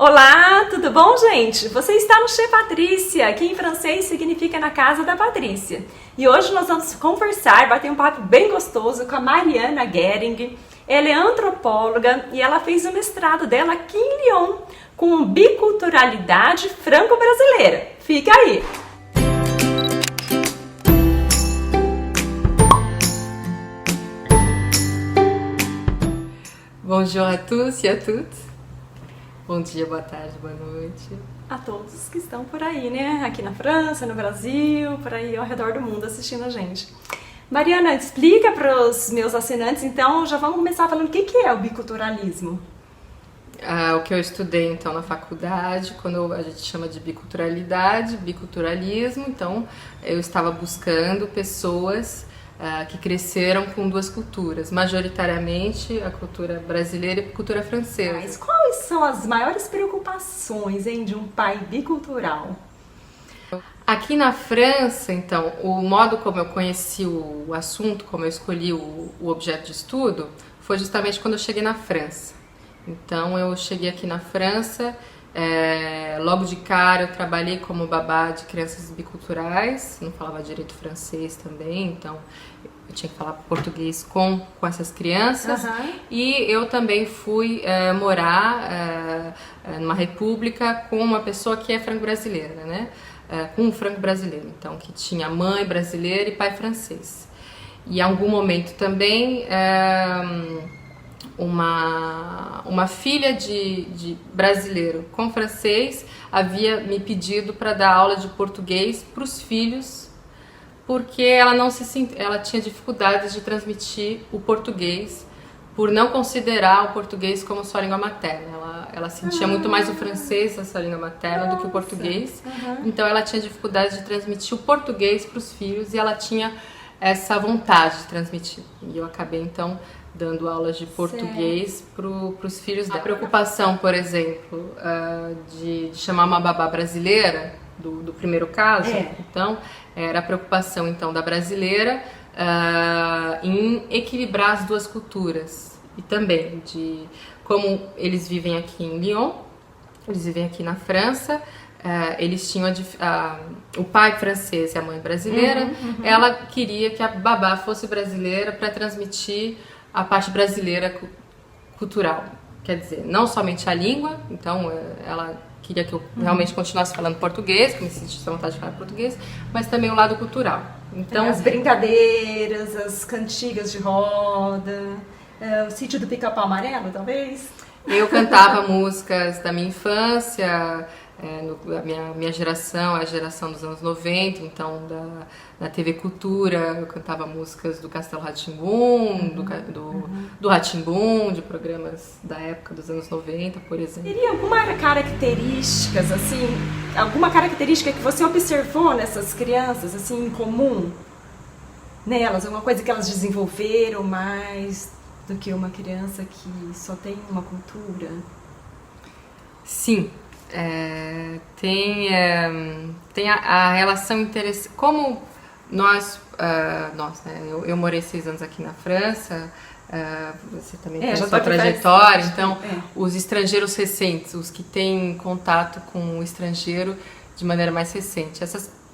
Olá, tudo bom, gente? Você está no Chez Patrícia, que em francês significa na casa da Patrícia. E hoje nós vamos conversar, bater um papo bem gostoso com a Mariana Gering. Ela é antropóloga e ela fez o mestrado dela aqui em Lyon, com biculturalidade franco-brasileira. Fica aí! Bonjour à tous e à toutes. Bom dia, boa tarde, boa noite. A todos que estão por aí, né? Aqui na França, no Brasil, por aí ao redor do mundo assistindo a gente. Mariana, explica para os meus assinantes, então, já vamos começar falando o que é o biculturalismo. O que eu estudei, então, na faculdade, quando a gente chama de biculturalidade, biculturalismo, então, eu estava buscando pessoas que cresceram com duas culturas, majoritariamente a cultura brasileira e a cultura francesa. Mas quais são as maiores preocupações, hein, de um pai bicultural? Aqui na França, então, o modo como eu conheci o assunto, como eu escolhi o objeto de estudo, foi justamente quando eu cheguei na França. Então, eu cheguei aqui na França, logo de cara eu trabalhei como babá de crianças biculturais, não falava direito francês também, então eu tinha que falar português com essas crianças. Uhum. E eu também fui morar numa república com uma pessoa que é franco-brasileira, né? Com um franco-brasileiro, então, que tinha mãe brasileira e pai francês. E em algum momento também uma filha de brasileiro com francês havia me pedido para dar aula de português para os filhos, porque ela tinha dificuldades de transmitir o português por não considerar o português como sua língua materna. Ela sentia muito mais o francês a sua língua materna do que o português. Uhum. Então ela tinha dificuldade de transmitir o português para os filhos e ela tinha essa vontade de transmitir. E eu acabei então dando aulas de português para os filhos dela. A preocupação, por exemplo, de chamar uma babá brasileira, do primeiro caso, então, era a preocupação então da brasileira em equilibrar as duas culturas. E também de como eles vivem aqui em Lyon, eles vivem aqui na França, eles tinham o pai francês e a mãe brasileira. Ela queria que a babá fosse brasileira para transmitir a parte brasileira cultural, quer dizer, não somente a língua, então ela queria que eu realmente continuasse falando português, que eu me sentisse à vontade de falar português, mas também o lado cultural. Então, as brincadeiras, as cantigas de roda, o sítio do Pica-Pau Amarelo, talvez? Eu cantava músicas da minha infância, a minha geração é a geração dos anos 90, então da TV Cultura, eu cantava músicas do Castelo Rá-Tim-Bum, do Rá-Tim-Bum, de programas da época dos anos 90, por exemplo. Teria alguma característica que você observou nessas crianças, assim, em comum nelas? Alguma coisa que elas desenvolveram mais do que uma criança que só tem uma cultura? Sim. Tem a relação interessante. Como eu morei 6 anos aqui na França, você também tem a sua trajetória, então os estrangeiros recentes, os que têm contato com o estrangeiro de maneira mais recente,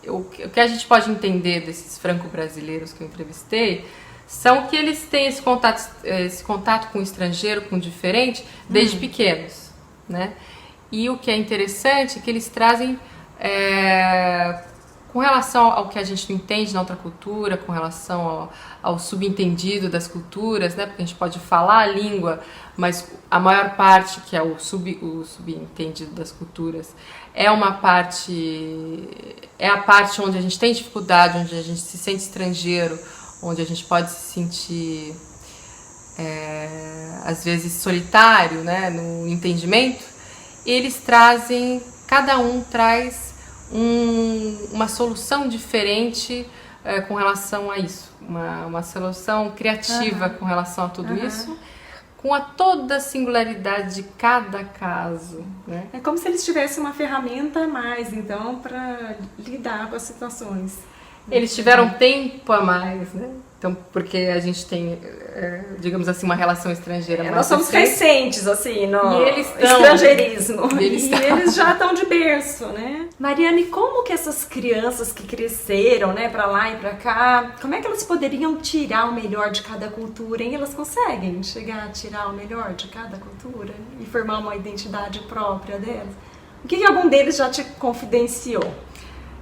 o que a gente pode entender desses franco-brasileiros que eu entrevistei são que eles têm esse contato com o estrangeiro, com o diferente, desde pequenos, né? E o que é interessante é que eles trazem, com relação ao que a gente não entende na outra cultura, com relação ao subentendido das culturas, né? Porque a gente pode falar a língua, mas a maior parte, que é o subentendido das culturas, é a parte onde a gente tem dificuldade, onde a gente se sente estrangeiro, onde a gente pode se sentir, às vezes, solitário, né? No entendimento. Eles trazem, cada um traz uma solução diferente com relação a isso, uma solução criativa com relação a tudo isso, com toda a singularidade de cada caso, né? É como se eles tivessem uma ferramenta a mais, então, para lidar com as situações. Eles tiveram tempo a mais, né? Então, porque a gente tem, digamos assim, uma relação estrangeira mais nós somos recentes, assim, no e eles estrangeirismo. E eles já estão de berço, né? Mariane, como que essas crianças que cresceram, né, pra lá e pra cá, como é que elas poderiam tirar o melhor de cada cultura, hein? Elas conseguem chegar a tirar o melhor de cada cultura e formar uma identidade própria delas? O que algum deles já te confidenciou?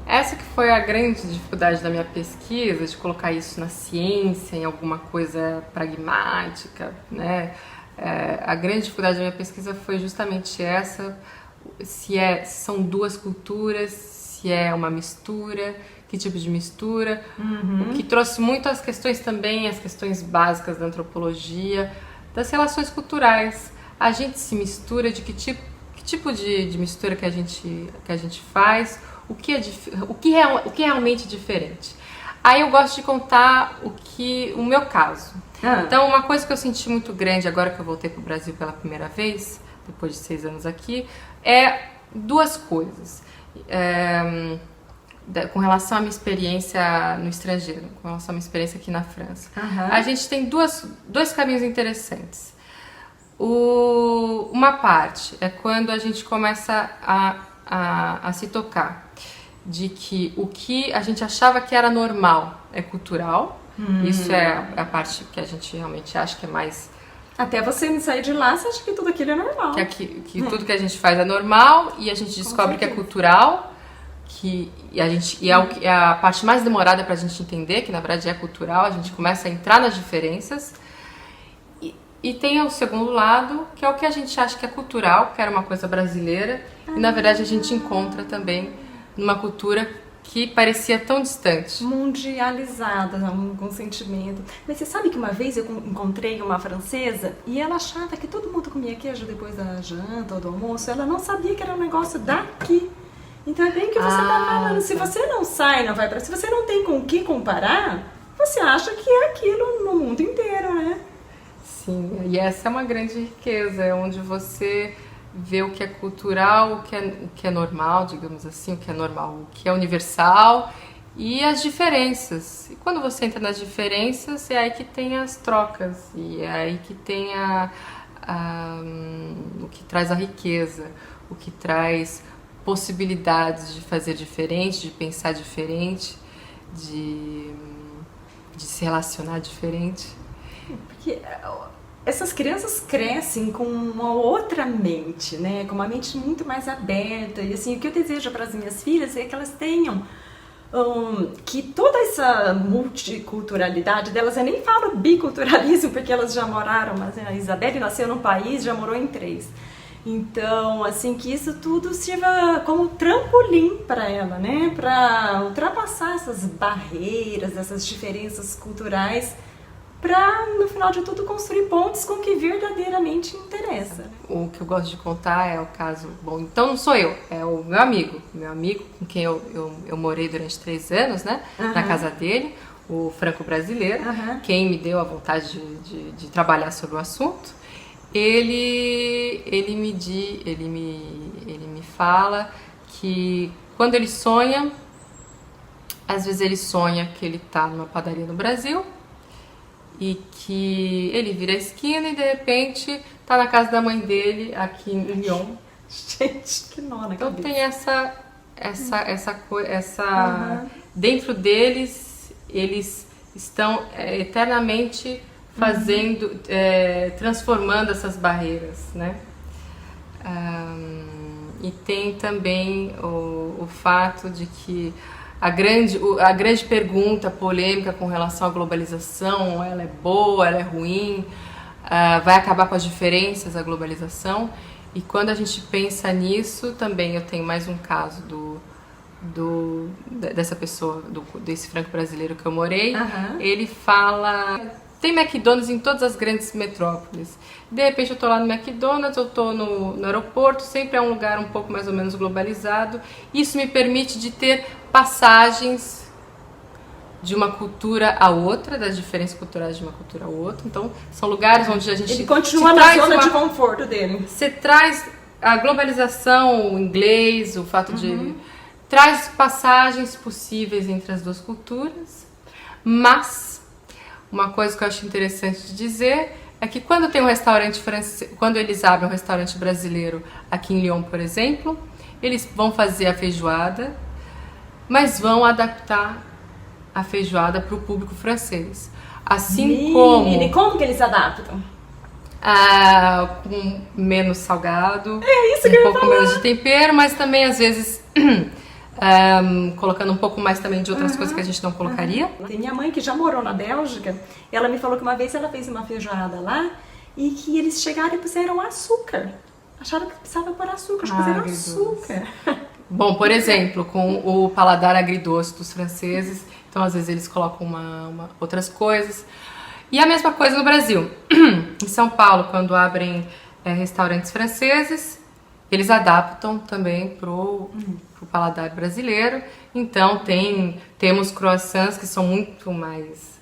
Essa que foi a grande dificuldade da minha pesquisa, de colocar isso na ciência, em alguma coisa pragmática, né? A grande dificuldade da minha pesquisa foi justamente essa, se são duas culturas, se é uma mistura, que tipo de mistura, o que trouxe muito as questões também, as questões básicas da antropologia, das relações culturais. A gente se mistura, de que tipo de mistura que a gente faz, o que é realmente diferente. Aí eu gosto de contar o meu caso. Então, uma coisa que eu senti muito grande agora que eu voltei para o Brasil pela primeira vez, depois de 6 anos aqui, é duas coisas. Com relação à minha experiência no estrangeiro, com relação à minha experiência aqui na França. A gente tem dois caminhos interessantes. Uma parte é quando a gente começa a se tocar de que o que a gente achava que era normal é cultural. Isso é a parte que a gente realmente acha que é mais... Até você sair de lá, você acha que tudo aquilo é normal. Que tudo que a gente faz é normal e a gente descobre que é cultural, é a parte mais demorada pra gente entender, que na verdade é cultural, a gente começa a entrar nas diferenças. E tem o segundo lado, que é o que a gente acha que é cultural, que era uma coisa brasileira, e na verdade a gente encontra também numa cultura que parecia tão distante. Mundializada, com sentimento. Mas você sabe que uma vez eu encontrei uma francesa e ela achava que todo mundo comia queijo depois da janta ou do almoço. Ela não sabia que era um negócio daqui. Então é bem o que você está falando. Se você não sai, não vai para... Se você não tem com o que comparar, você acha que é aquilo no mundo inteiro, né? Sim, e essa é uma grande riqueza, é onde você vê o que é cultural, o que é normal, digamos assim, o que é normal, o que é universal e as diferenças. E quando você entra nas diferenças, é aí que tem as trocas, e é aí que tem o que traz a riqueza, o que traz possibilidades de fazer diferente, de pensar diferente, de se relacionar diferente. Porque essas crianças crescem com uma outra mente, né? Com uma mente muito mais aberta. E assim, o que eu desejo para as minhas filhas é que elas tenham que toda essa multiculturalidade delas, eu nem falo biculturalismo porque elas já moraram, mas a Isabelle nasceu num país, já morou em 3. Então, assim, que isso tudo sirva como trampolim para ela, né? Para ultrapassar essas barreiras, essas diferenças culturais, para, no final de tudo, construir pontes com o que verdadeiramente interessa. O que eu gosto de contar é o caso... Bom, então não sou eu, é o meu amigo com quem eu morei durante 3 anos, né? Na casa dele, o franco-brasileiro, quem me deu a vontade de trabalhar sobre o assunto. Ele me fala que quando ele sonha, às vezes ele sonha que ele está numa padaria no Brasil, e que ele vira a esquina e de repente tá na casa da mãe dele aqui em Lyon. Gente, que nó na cabeça. Então tem essa dentro deles, eles estão eternamente fazendo, transformando essas barreiras, né? E tem também o fato de que a grande pergunta polêmica com relação à globalização, ela é boa, ela é ruim, vai acabar com as diferenças a globalização. E quando a gente pensa nisso, também eu tenho mais um caso dessa pessoa, desse franco-brasileiro que eu morei. Ele fala... Tem McDonald's em todas as grandes metrópoles. De repente eu tô lá no McDonald's, eu tô no aeroporto, sempre é um lugar um pouco mais ou menos globalizado. Isso me permite de ter passagens de uma cultura a outra, das diferenças culturais de uma cultura a outra. Então, são lugares onde a gente... Ele continua na zona de conforto dele. Você traz a globalização, o inglês, o fato de... Traz passagens possíveis entre as duas culturas, mas... uma coisa que eu acho interessante de dizer é que quando tem um restaurante francês, quando eles abrem um restaurante brasileiro aqui em Lyon, por exemplo, eles vão fazer a feijoada, mas vão adaptar a feijoada para o público francês. Assim como... E como que eles adaptam? Com menos salgado, isso que um eu ia pouco menos de tempero, mas também às vezes colocando um pouco mais também de outras coisas que a gente não colocaria. Tem minha mãe que já morou na Bélgica, ela me falou que uma vez ela fez uma feijoada lá e que eles chegaram e puseram açúcar. Acharam que precisava pôr açúcar, puseram açúcar. Bom, por exemplo, com o paladar agridoce dos franceses, então às vezes eles colocam outras coisas. E a mesma coisa no Brasil. Em São Paulo, quando abrem restaurantes franceses, eles adaptam também pro paladar brasileiro. Então temos croissants que são muito mais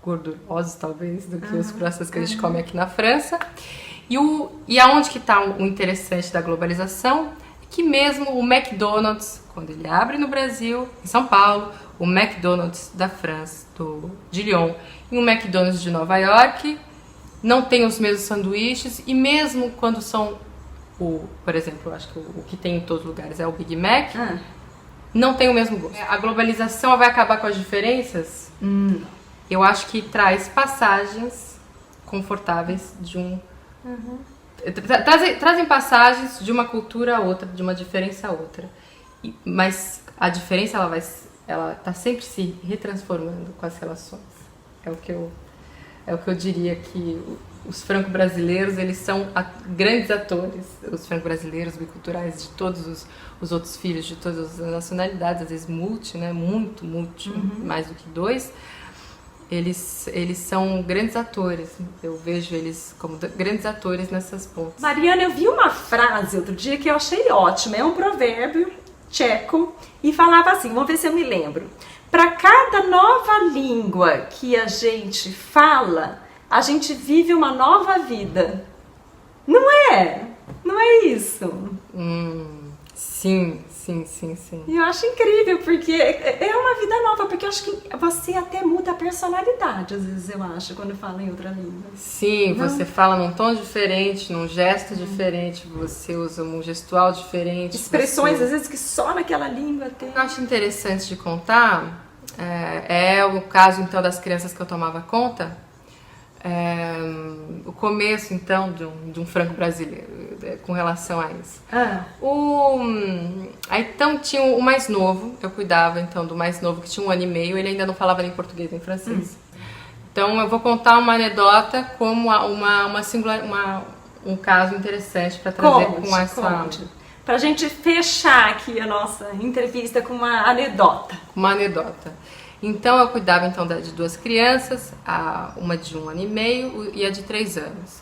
gordurosos, talvez, do que os croissants que a gente come aqui na França. E aonde que está o interessante da globalização? É que mesmo o McDonald's, quando ele abre no Brasil, em São Paulo, o McDonald's da França, de Lyon, e o McDonald's de Nova York, não tem os mesmos sanduíches, e mesmo quando são, por exemplo, eu acho que o que tem em todos os lugares é o Big Mac, não tem o mesmo gosto. A globalização vai acabar com as diferenças? Eu acho que traz passagens confortáveis de trazem passagens de uma cultura a outra, de uma diferença a outra. Mas a diferença ela tá sempre se retransformando com as relações. É o que eu diria que os franco-brasileiros, eles são grandes atores, os franco-brasileiros biculturais de todos os outros filhos, de todas as nacionalidades, às vezes muito, mais do que 2. Eles são grandes atores, eu vejo eles como grandes atores nessas pontas. Mariana, eu vi uma frase outro dia que eu achei ótima, é um provérbio tcheco e falava assim, vamos ver se eu me lembro. Para cada nova língua que a gente fala, a gente vive uma nova vida. Não é? Não é isso? Sim. E eu acho incrível, porque é uma vida nova, porque eu acho que você até muda a personalidade, às vezes, eu acho, quando fala em outra língua. Sim, você fala num tom diferente, num gesto diferente, você usa um gestual diferente. Expressões, às vezes, que só naquela língua tem. O que eu acho interessante de contar é o caso, então, das crianças que eu tomava conta. O começo, então, de um franco brasileiro, com relação a isso. Aí, então, tinha o mais novo, eu cuidava, então, do mais novo, que tinha 1 ano e meio, ele ainda não falava nem português nem francês. Então, eu vou contar uma anedota como um caso interessante para trazer com essa... Pra gente fechar aqui a nossa entrevista com uma anedota. Então, eu cuidava então de 2 crianças, uma de 1 ano e meio e a de 3 anos.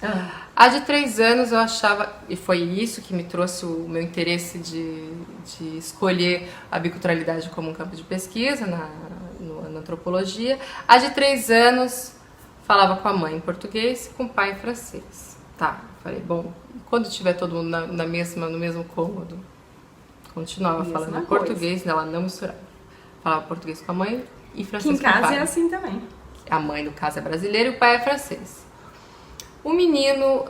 A de 3 anos eu achava, e foi isso que me trouxe o meu interesse de escolher a biculturalidade como um campo de pesquisa na antropologia. A de 3 anos falava com a mãe em português e com o pai em francês. Falei, bom, quando tiver todo mundo no mesmo cômodo, continuava falando em português, ela não misturava. Falava português com a mãe e francês com o pai. Que em casa é assim também. A mãe, no caso, é brasileira e o pai é francês. O menino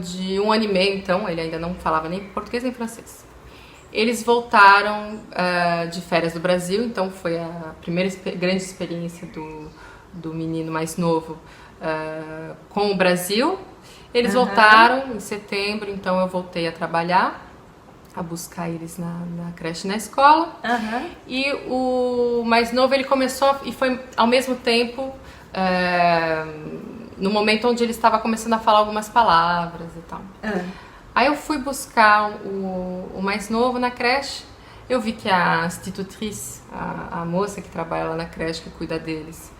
de 1 ano e meio, então, ele ainda não falava nem português nem francês. Eles voltaram de férias do Brasil, então foi a primeira grande experiência do menino mais novo com o Brasil. Eles voltaram em setembro, então eu voltei a trabalhar, a buscar eles na creche e na escola. E o mais novo, ele começou, e foi ao mesmo tempo, no momento onde ele estava começando a falar algumas palavras e tal. Aí eu fui buscar o mais novo na creche, eu vi que a institutrice, a moça que trabalha lá na creche, que cuida deles,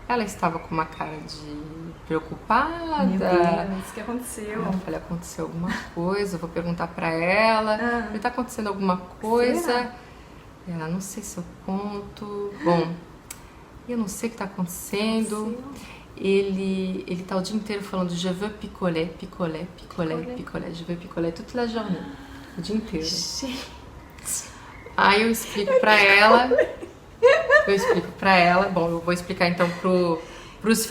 ela estava com uma cara de preocupada. Meu Deus, o que aconteceu? Eu falei, aconteceu alguma coisa, eu vou perguntar pra ela. Tá acontecendo alguma coisa? Será? Ela, não sei se eu conto. Bom, eu não sei o que tá acontecendo. Ele tá o dia inteiro falando je veux picoler, picoler, picoler, picoler. Je veux picoler toute la journée. O dia inteiro. Aí eu explico pra ela. Bom, eu vou explicar então Os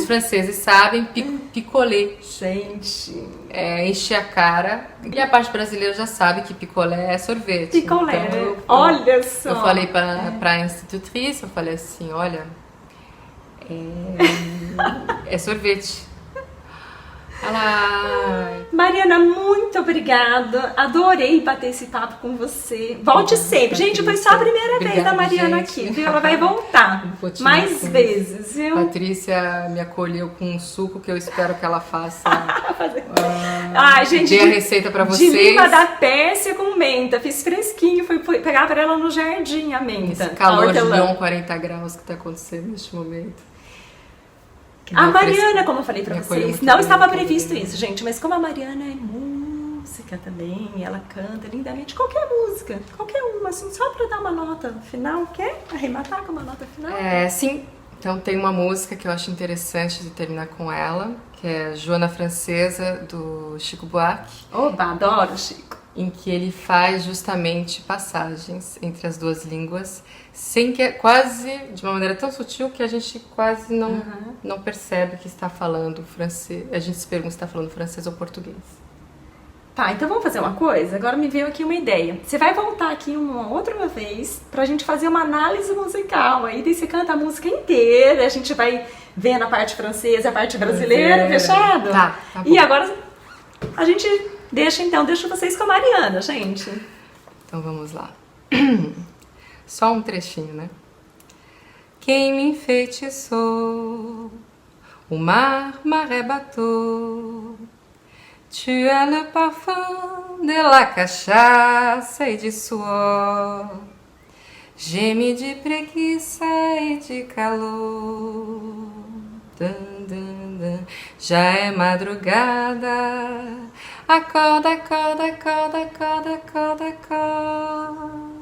franceses sabem, picolé. Gente. É, encher a cara. E a parte brasileira já sabe que picolé é sorvete. Picolé. Então, Olha só. Eu falei pra institutrice, eu falei assim, olha, é sorvete. Ela... Mariana, muito obrigada. Adorei bater esse papo com você. Volte sempre. Gente, foi só a primeira vez da Mariana aqui, viu? Ela vai voltar mais vezes, viu? Patrícia me acolheu com um suco que eu espero que ela faça. Ai, gente, dei a receita pra vocês. De lima da Pérsia com menta. Fiz fresquinho, fui pegar pra ela no jardim a menta. Esse calor de Leão 40 graus que tá acontecendo neste momento. A Mariana, como eu falei pra vocês, não estava previsto isso, gente, mas como a Mariana é música também, ela canta lindamente qualquer música, qualquer uma, assim, só pra dar uma nota final, quer arrematar com uma nota final? Sim. Então tem uma música que eu acho interessante de terminar com ela, que é Joana Francesa, do Chico Buarque. Oba, adoro Chico. Em que ele faz justamente passagens entre as duas línguas, sem que quase, de uma maneira tão sutil que a gente quase não percebe que está falando francês. A gente se pergunta se está falando francês ou português. Tá, então vamos fazer uma coisa? Agora me veio aqui uma ideia. Você vai voltar aqui uma outra vez pra gente fazer uma análise musical. Aí daí você canta a música inteira, a gente vai vendo a parte francesa, a parte brasileira, fechado? Tá bom. E agora a gente deixa vocês com a Mariana, gente. Então vamos lá. Só um trechinho, né? Quem me enfeitiçou, o mar m'arrebatou. Tu as le parfum de la cachaça e de suor. Geme de preguiça e de calor. Dun, dun, dun. Já é madrugada. Acorda, acorda, acorda, acorda, acorda, acorda.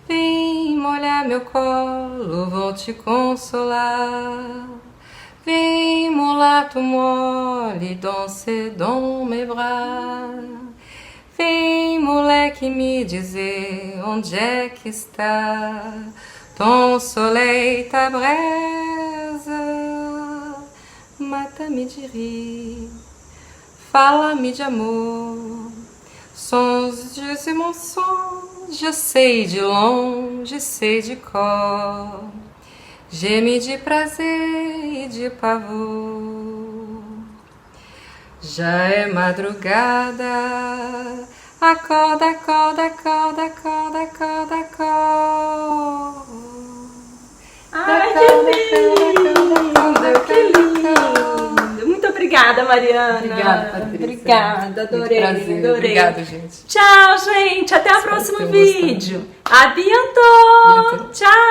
Vem molhar meu colo, vou te consolar. Vem mulato mole, danser dans mes bras. Vem moleque me dizer onde é que está ton soleil, ta braise. Mata-me de rir, fala-me de amor. Sons de mensonges, je sei de longe, sei de cor. Geme de prazer e de pavor. Já é madrugada. Acorda, acorda, acorda, acorda, acorda, acorda. Ai, que lindo! Que lindo! Muito obrigada, Mariana. Obrigada, Patrícia. Obrigada, adorei, prazer. adorei. Obrigada, gente. Tchau, gente. Até o próximo vídeo. A bientôt. Tchau.